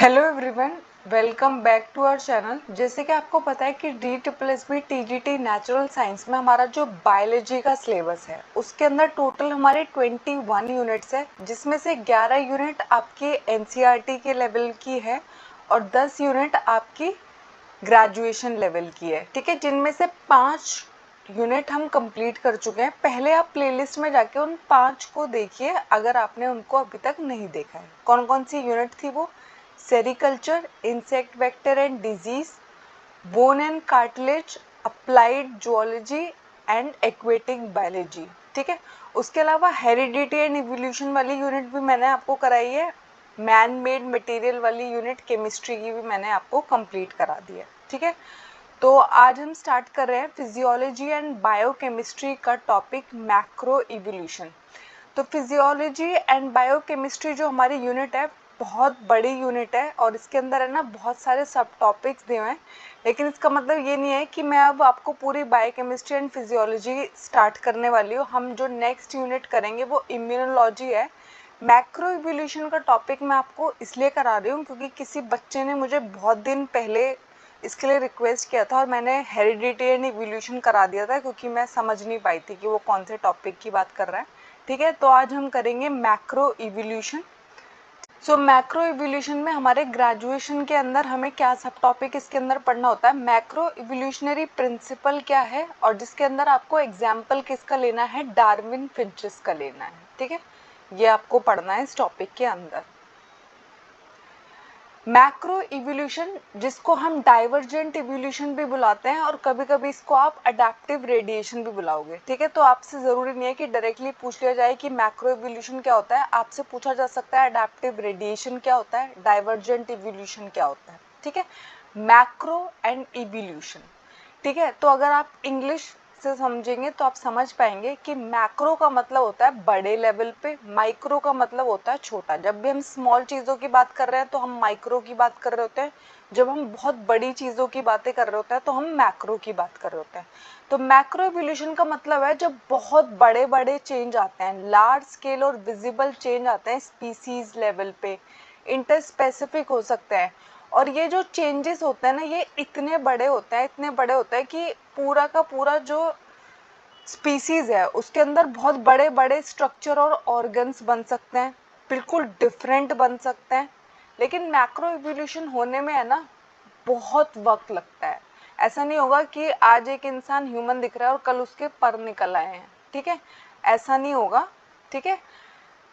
Hello everyone, welcome back to our channel. जैसे कि आपको पता है कि DSSB TGT नेचुरल साइंस में हमारा जो बायोलॉजी का सिलेबस है उसके अंदर टोटल हमारे 21 यूनिट्स है, जिसमें से 11 यूनिट आपकी NCERT के लेवल की है और 10 यूनिट आपकी ग्रेजुएशन लेवल की है। ठीक है, जिनमें से 5 यूनिट हम कंप्लीट कर चुके हैं। पहले आप प्लेलिस्ट में जाके उन 5 को देखिए अगर आपने उनको अभी तक नहीं देखा है। कौन कौन सी यूनिट थी वो? Sericulture, insect vector and disease, bone and cartilage, applied zoology and aquatic biology. ठीक है, उसके अलावा हेरिडिटी एंड इवोल्यूशन वाली यूनिट भी मैंने आपको कराई है। मैन मेड मटेरियल वाली यूनिट केमिस्ट्री की भी मैंने आपको कंप्लीट करा दी है। ठीक है, तो आज हम स्टार्ट कर रहे हैं फिजियोलॉजी एंड बायोकेमिस्ट्री का टॉपिक मैक्रो इवोल्यूशन। तो फिजियोलॉजी एंड बायोकेमिस्ट्री जो हमारी यूनिट है बहुत बड़ी यूनिट है और इसके अंदर है ना बहुत सारे सब टॉपिक्स दिए हुए हैं, लेकिन इसका मतलब ये नहीं है कि मैं अब आपको पूरी बायोकेमिस्ट्री एंड फिजियोलॉजी स्टार्ट करने वाली हूँ। हम जो नेक्स्ट यूनिट करेंगे वो इम्यूनोलॉजी है। मैक्रो इवोल्यूशन का टॉपिक मैं आपको इसलिए करा रही हूँ क्योंकि किसी बच्चे ने मुझे बहुत दिन पहले इसके लिए रिक्वेस्ट किया था और मैंने हेरिडिटी एंड इवोल्यूशन करा दिया था क्योंकि मैं समझ नहीं पाई थी कि वो कौन से टॉपिक की बात कर रहा है। ठीक है, तो आज हम करेंगे मैक्रो इवोल्यूशन। सो मैक्रो इवोल्यूशन में हमारे ग्रेजुएशन के अंदर हमें क्या सब टॉपिक इसके अंदर पढ़ना होता है? मैक्रो इवोल्यूशनरी प्रिंसिपल क्या है, और जिसके अंदर आपको एग्जाम्पल किसका लेना है? डार्विन फिंचेस का लेना है। ठीक है, ये आपको पढ़ना है इस टॉपिक के अंदर। मैक्रो इवोल्यूशन, जिसको हम डाइवर्जेंट इवोल्यूशन भी बुलाते हैं और कभी कभी इसको आप अडेप्टिव रेडिएशन भी बुलाओगे। ठीक है, तो आपसे ज़रूरी नहीं है कि डायरेक्टली पूछ लिया जाए कि मैक्रो इवोल्यूशन क्या होता है। आपसे पूछा जा सकता है अडेप्टिव रेडिएशन क्या होता है, डाइवर्जेंट इवोल्यूशन क्या होता है। ठीक है, मैक्रो एंड इवोल्यूशन। ठीक है, तो अगर आप इंग्लिश से समझेंगे तो आप समझ पाएंगे कि मैक्रो का मतलब होता है बड़े लेवल पे, माइक्रो का मतलब होता है छोटा। जब भी हम स्मॉल चीज़ों की बात कर रहे हैं तो हम माइक्रो की बात कर रहे होते हैं, जब हम बहुत बड़ी चीज़ों की बातें कर रहे होते हैं तो हम मैक्रो की बात कर रहे होते हैं। तो मैक्रो इवोल्यूशन का मतलब है जब बहुत बड़े बड़े चेंज आते हैं, लार्ज स्केल और विजिबल चेंज आते हैं स्पीसीज लेवल पे, इंटरस्पेसिफिक हो सकते हैं। और ये जो चेंजेस होते हैं ना, ये इतने बड़े होते हैं, इतने बड़े होते हैं कि पूरा का पूरा जो स्पीसीज है उसके अंदर बहुत बड़े बड़े स्ट्रक्चर और ऑर्गन्स बन सकते हैं, बिल्कुल डिफरेंट बन सकते हैं। लेकिन मैक्रो इवोल्यूशन होने में है ना बहुत वक्त लगता है। ऐसा नहीं होगा कि आज एक इंसान ह्यूमन दिख रहा है और कल उसके पर निकल आए हैं। ठीक है, ऐसा नहीं होगा। ठीक है,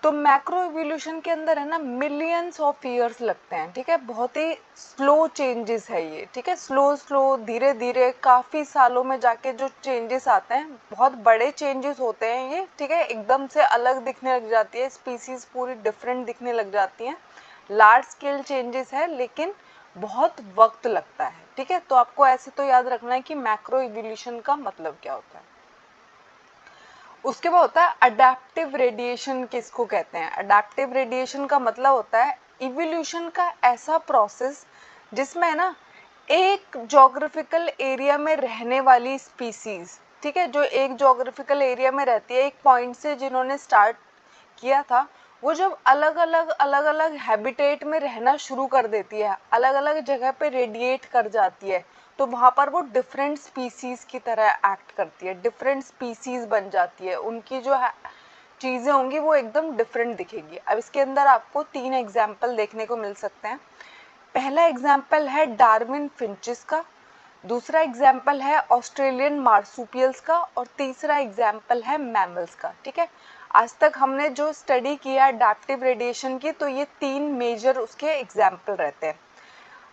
तो मैक्रो इवोल्यूशन के अंदर है ना मिलियंस ऑफ ईयर्स लगते हैं। ठीक है, बहुत ही स्लो चेंजेस है ये। ठीक है, स्लो स्लो धीरे धीरे काफ़ी सालों में जाके जो चेंजेस आते हैं, बहुत बड़े चेंजेस होते हैं ये। ठीक है, एकदम से अलग दिखने लग जाती है, स्पीसीज पूरी डिफरेंट दिखने लग जाती हैं। लार्ज स्केल चेंजेस है लेकिन बहुत वक्त लगता है। ठीक है, तो आपको ऐसे तो याद रखना है कि मैक्रो इवोल्यूशन का मतलब क्या होता है। उसके बाद होता है अडेप्टिव रेडिएशन। किसको कहते हैं? अडेप्टिव रेडिएशन का मतलब होता है इवोल्यूशन का ऐसा प्रोसेस जिसमें ना एक जोग्राफिकल एरिया में रहने वाली स्पीसीज, ठीक है, जो एक जोग्राफिकल एरिया में रहती है, एक पॉइंट से जिन्होंने स्टार्ट किया था, वो जब अलग अलग हैबिटेट में रहना शुरू कर देती है, अलग अलग जगह पे रेडिएट कर जाती है, तो वहाँ पर वो डिफरेंट स्पीसीज की तरह एक्ट करती है, डिफरेंट स्पीसीज बन जाती है। उनकी जो चीज़ें होंगी वो एकदम डिफरेंट दिखेगी। अब इसके अंदर आपको 3 एग्जाम्पल देखने को मिल सकते हैं। पहला एग्जाम्पल है डार्विन फिंचेस का, दूसरा एग्जाम्पल है ऑस्ट्रेलियन मार्सूपियल्स का, और तीसरा एग्जाम्पल है मैमल्स का। ठीक है, आज तक हमने जो स्टडी किया अडैप्टिव रेडिएशन की, तो ये 3 मेजर उसके एग्जाम्पल रहते हैं।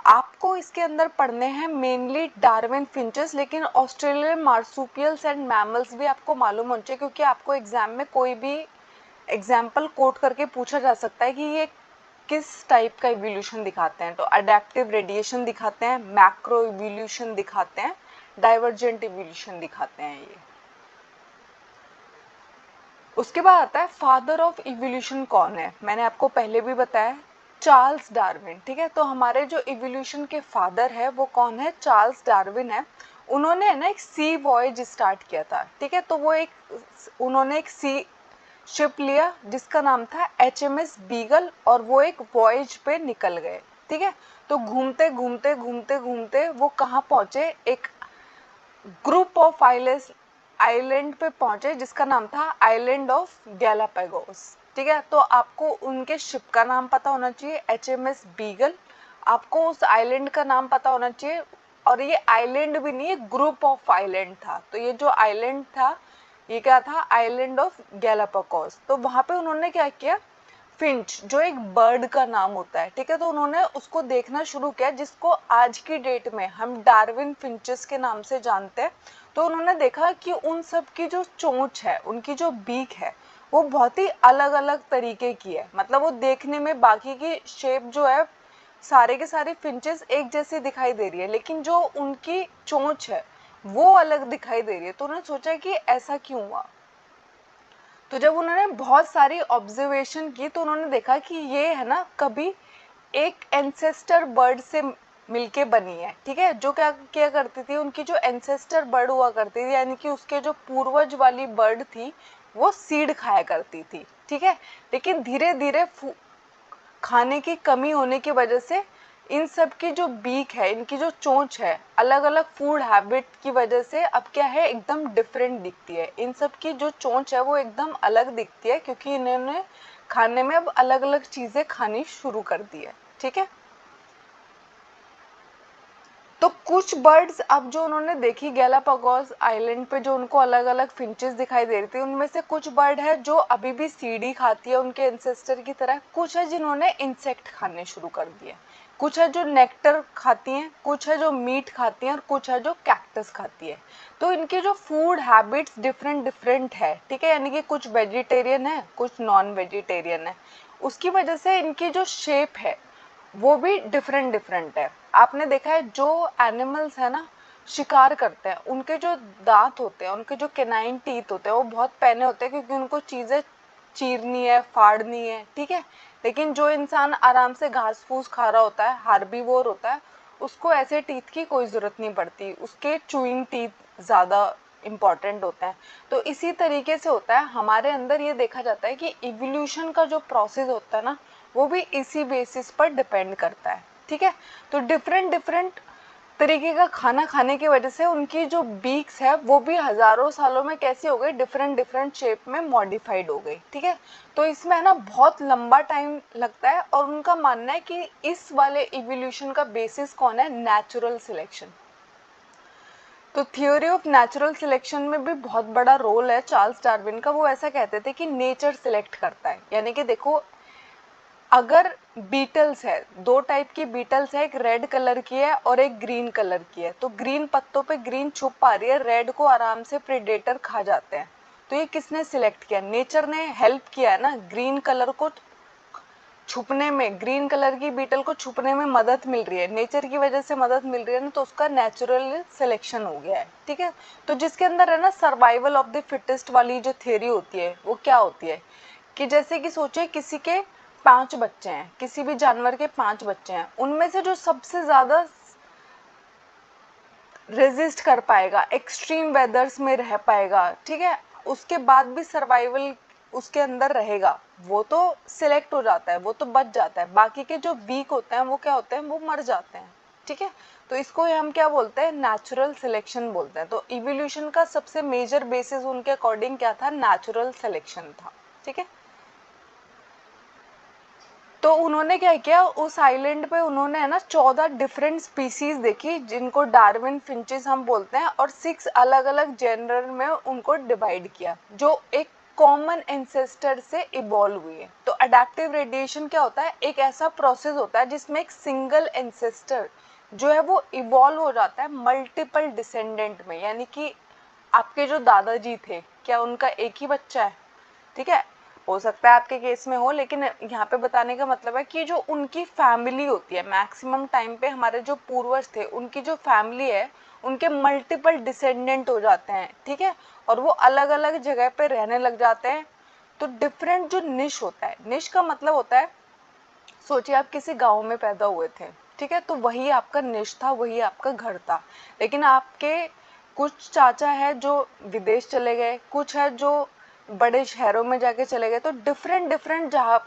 आपको इसके अंदर पढ़ने हैं मेनली डार्विन फिंचेस, लेकिन ऑस्ट्रेलियन मार्सूपियल्स एंड मैमल्स भी आपको मालूम होना चाहिए, क्योंकि आपको एग्जाम में कोई भी एग्जाम्पल कोट करके पूछा जा सकता है कि ये किस टाइप का इवोल्यूशन दिखाते हैं। तो अडेप्टिव रेडिएशन दिखाते हैं, मैक्रो इवोल्यूशन दिखाते हैं, डाइवर्जेंट इवोल्यूशन दिखाते हैं ये। उसके बाद आता है फादर ऑफ इवोल्यूशन कौन है? मैंने आपको पहले भी बताया, चार्ल्स डार्विन। ठीक है, तो हमारे जो इवोल्यूशन के फादर है वो कौन है? चार्ल्स डार्विन है। उन्होंने ना एक सी वॉयज स्टार्ट किया था। ठीक है, तो वो उन्होंने एक सी शिप लिया जिसका नाम था HMS बीगल, और वो एक वॉयज पे निकल गए। ठीक है। तो घूमते घूमते घूमते घूमते वो कहाँ पहुंचे, एक ग्रुप ऑफ आइलैंड पे पहुंचे जिसका नाम था आइलैंड ऑफ गैलापागोस। ठीक है, तो आपको उनके शिप का नाम पता होना चाहिए, HMS बीगल। आपको उस आइलैंड का नाम पता होना चाहिए, और ये आइलैंड भी नहीं, ग्रुप ऑफ आइलैंड था। तो ये जो आइलैंड था ये क्या था, आइलैंड ऑफ गैलापागोस। तो वहां पे उन्होंने क्या किया, फिंच जो एक बर्ड का नाम होता है, ठीक है, तो उन्होंने उसको देखना शुरू किया, जिसको आज की डेट में हम डार्विन फिंचेस के नाम से जानते हैं। तो उन्होंने देखा कि उन सब की जो चोंच है, उनकी जो बीक है, वो बहुत ही अलग अलग तरीके की है। मतलब वो देखने में बाकी की शेप जो है, सारे के सारे फिंचेस एक जैसी दिखाई दे रही है, लेकिन जो उनकी चोंच है वो अलग दिखाई दे रही है। तो उन्होंने सोचा कि ऐसा क्यों हुआ। तो जब उन्होंने बहुत सारी ऑब्जर्वेशन की तो उन्होंने देखा कि ये है ना, कभी एक एंसेस्टर बर्ड से मिलके बनी है। ठीक है, जो क्या क्या करती थी, उनकी जो एंसेस्टर बर्ड हुआ करती थी, यानी कि उसके जो पूर्वज वाली बर्ड थी, वो सीड खाया करती थी। ठीक है, लेकिन धीरे धीरे खाने की कमी होने की वजह से इन सब की जो बीक है, इनकी जो चोंच है, अलग अलग फूड हैबिट की वजह से अब क्या है, एकदम डिफरेंट दिखती है। इन सब की जो चोंच है वो एकदम अलग दिखती है, क्योंकि इन्होंने खाने में अब अलग अलग चीजें खानी शुरू कर दी है। ठीक है, तो कुछ बर्ड्स अब जो उन्होंने देखी गैलापागोस आइलैंड पे, जो उनको अलग अलग फिंचेस दिखाई दे रही थी, उनमें से कुछ बर्ड है जो अभी भी सीढ़ी खाती है उनके एंसेस्टर की तरह, कुछ है जिन्होंने इंसेक्ट खाने शुरू कर दिए, कुछ है जो नेक्टर खाती हैं, कुछ है जो मीट खाती हैं, और कुछ है जो कैक्टस खाती है। तो इनके जो फूड हैबिट्स डिफरेंट डिफरेंट है। ठीक है, यानी कि कुछ वेजिटेरियन है, कुछ नॉन वेजिटेरियन है। उसकी वजह से इनकी जो शेप है वो भी डिफरेंट डिफरेंट है। आपने देखा है जो एनिमल्स है ना, शिकार करते हैं, उनके जो दांत होते हैं, उनके जो केनाइन टीथ होते हैं, वो बहुत पैने होते हैं, क्योंकि उनको चीजें चीरनी है, फाड़नी है। ठीक है, लेकिन जो इंसान आराम से घास फूस खा रहा होता है, हार्बीवोर होता है, उसको ऐसे टीथ की कोई जरूरत नहीं पड़ती, उसके चूइंग टीथ ज्यादा इम्पॉर्टेंट होता है। तो इसी तरीके से होता है हमारे अंदर, ये देखा जाता है कि इवोल्यूशन का जो प्रोसेस होता है ना, वो भी इसी बेसिस पर डिपेंड करता है। ठीक है, तो डिफरेंट डिफरेंट तरीके का खाना खाने की वजह से उनकी जो बीक्स है वो भी हजारों सालों में कैसी हो गई, डिफरेंट डिफरेंट शेप में मॉडिफाइड हो गई। ठीक है, तो इसमें है ना बहुत लंबा टाइम लगता है, और उनका मानना है कि इस वाले इवोल्यूशन का बेसिस कौन है, नेचुरल सिलेक्शन। तो थ्योरी ऑफ नेचुरल सिलेक्शन में भी बहुत बड़ा रोल है चार्ल्स डार्विन का। वो ऐसा कहते थे कि नेचर सिलेक्ट करता है, यानी कि देखो, अगर बीटल्स है, दो टाइप की बीटल्स है, एक रेड कलर की है और एक ग्रीन कलर की है, तो ग्रीन पत्तों पे ग्रीन छुप पा रही है, रेड को आराम से प्रेडेटर खा जाते हैं। तो ये किसने सिलेक्ट किया, नेचर ने हेल्प किया है ना, ग्रीन कलर को छुपने में, ग्रीन कलर की बीटल को छुपने में मदद मिल रही है, नेचर की वजह से मदद मिल रही है ना, तो उसका नेचुरल सिलेक्शन हो गया है। ठीक है, तो जिसके अंदर है ना सर्वाइवल ऑफ द फिटेस्ट वाली जो थ्योरी होती है, वो क्या होती है कि जैसे कि सोचिए किसी के 5 बच्चे हैं, किसी भी जानवर के 5 बच्चे हैं, उनमें से जो सबसे ज्यादा रेजिस्ट कर पाएगा, एक्सट्रीम वेदर्स में रह पाएगा, ठीक है, उसके बाद भी सर्वाइवल उसके अंदर रहेगा, वो तो सिलेक्ट हो जाता है, वो तो बच जाता है। बाकी के जो वीक होते हैं वो क्या होते हैं, वो मर जाते हैं। ठीक है, तो इसको हम क्या बोलते हैं, नेचुरल सिलेक्शन बोलते हैं। तो इवोल्यूशन का सबसे मेजर बेसिस उनके अकॉर्डिंग क्या था, नेचुरल सिलेक्शन था। ठीक है, तो उन्होंने क्या किया, उस आइलैंड पे उन्होंने है ना 14 डिफरेंट स्पीसीज देखी, जिनको डार्विन फिंचेस हम बोलते हैं, और 6 अलग अलग जेनर में उनको डिवाइड किया, जो एक कॉमन एंसेस्टर से इवॉल्व हुई है। तो अडेप्टिव रेडिएशन क्या होता है, एक ऐसा प्रोसेस होता है जिसमें एक सिंगल एंसेस्टर जो है वो इवॉल्व हो जाता है मल्टीपल डिसेंडेंट में, यानी कि आपके जो दादाजी थे, क्या उनका एक ही बच्चा है। ठीक है, हो सकता है आपके केस में हो, लेकिन यहाँ पे बताने का मतलब है कि जो उनकी फैमिली होती है, मैक्सिमम टाइम पे हमारे जो पूर्वज थे उनकी जो फैमिली है, उनके मल्टीपल डिसेंडेंट हो जाते हैं। ठीक है, और वो अलग अलग जगह पे रहने लग जाते हैं। तो डिफरेंट जो निश होता है, निश का मतलब होता है, सोचिए आप किसी गांव में पैदा हुए थे, ठीक है, तो वही आपका निश था, वही आपका घर था। लेकिन आपके कुछ चाचा है जो विदेश चले गए, कुछ है जो बड़े शहरों में जाके चले गए, तो डिफरेंट डिफरेंट जहाँ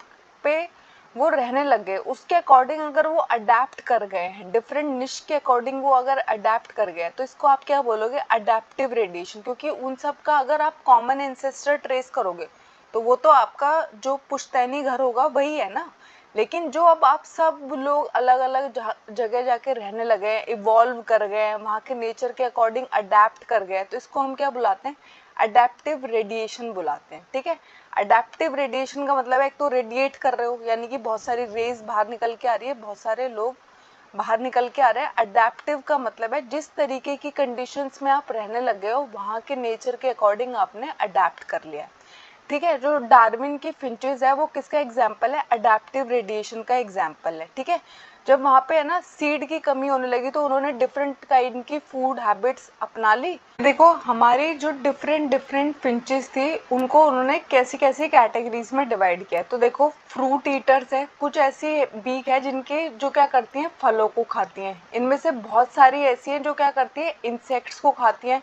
पे वो रहने लग गए, उसके अकॉर्डिंग अगर वो अडेप्ट कर गए हैं, डिफरेंट निश के अकॉर्डिंग वो अगर अडेप्ट कर गए, तो इसको आप क्या बोलोगे, अडेप्टिव रेडिएशन। क्योंकि उन सब का अगर आप कॉमन एंसेस्टर ट्रेस करोगे तो वो तो आपका जो पुश्तैनी घर होगा वही है ना। लेकिन जो अब आप सब लोग अलग अलग जगह जाके रहने लगे हैं, इवॉल्व कर गए हैं, वहाँ के नेचर के अकॉर्डिंग अडेप्ट कर गए हैं, तो इसको हम क्या बुलाते हैं, अडेप्टिव रेडिएशन बुलाते हैं। ठीक है, अडेप्टिव रेडिएशन का मतलब है एक तो रेडिएट कर रहे हो, यानी कि बहुत सारी रेज बाहर निकल के आ रही है, बहुत सारे लोग बाहर निकल के आ रहे हैं। अडेप्टिव का मतलब है जिस तरीके की कंडीशंस में आप रहने लग गए हो, वहाँ के नेचर के अकॉर्डिंग आपने अडेप्ट कर लिया है। ठीक है, जो डार्विन की फिंचेस है वो किसका एग्जाम्पल है, अडेप्टिव रेडिएशन का एग्जाम्पल है। ठीक है, जब वहाँ पे है ना सीड की कमी होने लगी तो उन्होंने डिफरेंट काइंड की फूड हैबिट्स अपना ली। देखो हमारी जो डिफरेंट डिफरेंट फिंचेस थी उनको उन्होंने कैसी कैसी कैटेगरीज में डिवाइड किया। तो देखो फ्रूट ईटर्स है, कुछ ऐसी बीक है जिनके जो क्या करती हैं, फलों को खाती हैं। इनमें से बहुत सारी ऐसी हैं जो क्या करती है, इंसेक्ट्स को खाती हैं।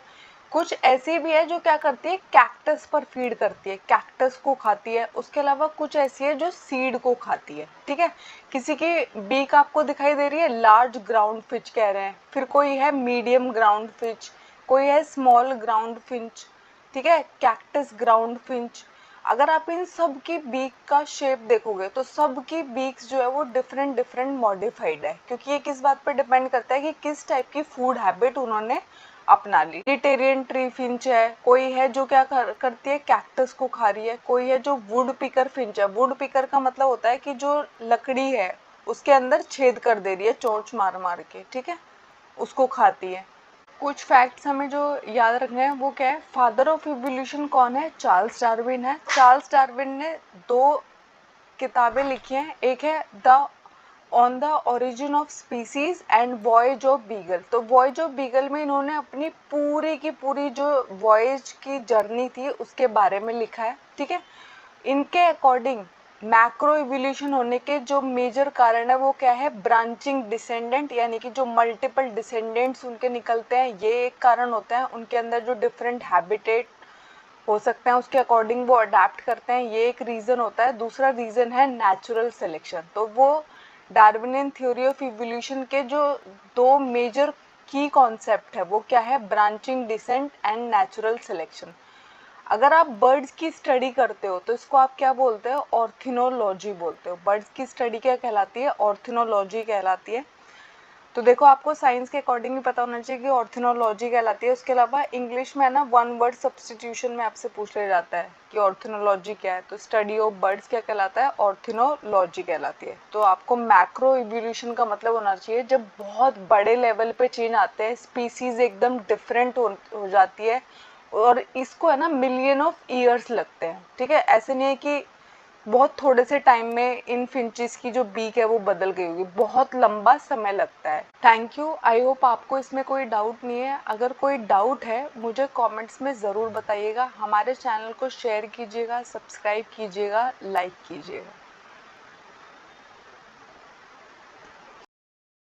कुछ ऐसी भी है जो क्या करती है, कैक्टस पर फीड करती है, कैक्टस को खाती है। उसके अलावा कुछ ऐसी है जो सीड को खाती है। ठीक है, किसी की बीक आपको दिखाई दे रही है, लार्ज ग्राउंड फिश कह रहे हैं, फिर कोई है मीडियम ग्राउंड फिश, कोई है स्मॉल ग्राउंड फिंच, ठीक है, कैक्टस ग्राउंड फिंच। अगर आप इन सब की बीक का शेप देखोगे तो सब की बीक्स जो है वो डिफरेंट डिफरेंट मॉडिफाइड है, क्योंकि ये किस बात पर डिपेंड करता है कि किस टाइप की फूड हैबिट उन्होंने अपना ली। मेडिटेरियन ट्री फिंच है, कोई है जो क्या करती है, कैक्टस को खा रही है, कोई है जो वुड पिकर फिंच है। वुड पिकर का मतलब होता है कि जो लकड़ी है उसके अंदर छेद कर दे रही है चोंच मार मार के, ठीक है, उसको खाती है। कुछ फैक्ट्स हमें जो याद रखने हैं वो क्या है, फादर ऑफ इवोल्यूशन कौन है, चार्ल्स डार्विन है। चार्ल्स डार्विन ने 2 किताबें लिखी हैं, एक है the on the origin of species and voyage of beagle. तो वॉयज ऑफ बीगल में इन्होंने अपनी पूरी की पूरी जो वॉयज की जर्नी थी उसके बारे में लिखा है। ठीक है, इनके अकॉर्डिंग मैक्रो इवोल्यूशन होने के जो मेजर कारण है वो क्या है, ब्रांचिंग डिसेंडेंट, यानी कि जो मल्टीपल डिसेंडेंट्स उनके निकलते हैं, ये एक कारण होता है। उनके अंदर जो डिफरेंट हैबिटेट हो सकते हैं उसके अकॉर्डिंग वो अडेप्ट करते हैं, ये एक रीज़न होता है। दूसरा रीज़न है नेचुरल सिलेक्शन। तो वो डार्विनियन थ्योरी ऑफ इवोल्यूशन के जो 2 मेजर की कॉन्सेप्ट है वो क्या है, branching descent and natural selection. अगर आप बर्ड्स की स्टडी करते हो तो इसको आप क्या बोलते हो, ऑर्थिनोलॉजी बोलते हो। बर्ड्स की स्टडी क्या कहलाती है, ऑर्थिनोलॉजी कहलाती है। तो देखो आपको साइंस के अकॉर्डिंग भी पता होना चाहिए कि ऑर्थिनोलॉजी कहलाती है। उसके अलावा इंग्लिश में ना 1 वर्ड सब्स्टिट्यूशन में आपसे पूछ लिया जाता है कि ऑर्थिनोलॉजी क्या है, तो स्टडी ऑफ बर्ड्स क्या कहलाता है, ऑर्थिनोलॉजी कहलाती है। तो आपको मैक्रो इवोल्यूशन का मतलब होना चाहिए जब बहुत बड़े लेवल पे चेंज आते हैं, स्पीसीज एकदम डिफरेंट हो जाती है, और इसको है ना मिलियन ऑफ ईयर्स लगते हैं। ठीक है, ऐसे नहीं है कि बहुत थोड़े से टाइम में इन फिंचेस की जो बीक है वो बदल गई होगी, बहुत लंबा समय लगता है। थैंक यू, आई होप आपको इसमें कोई डाउट नहीं है। अगर कोई डाउट है मुझे कमेंट्स में ज़रूर बताइएगा। हमारे चैनल को शेयर कीजिएगा, सब्सक्राइब कीजिएगा, लाइक कीजिएगा।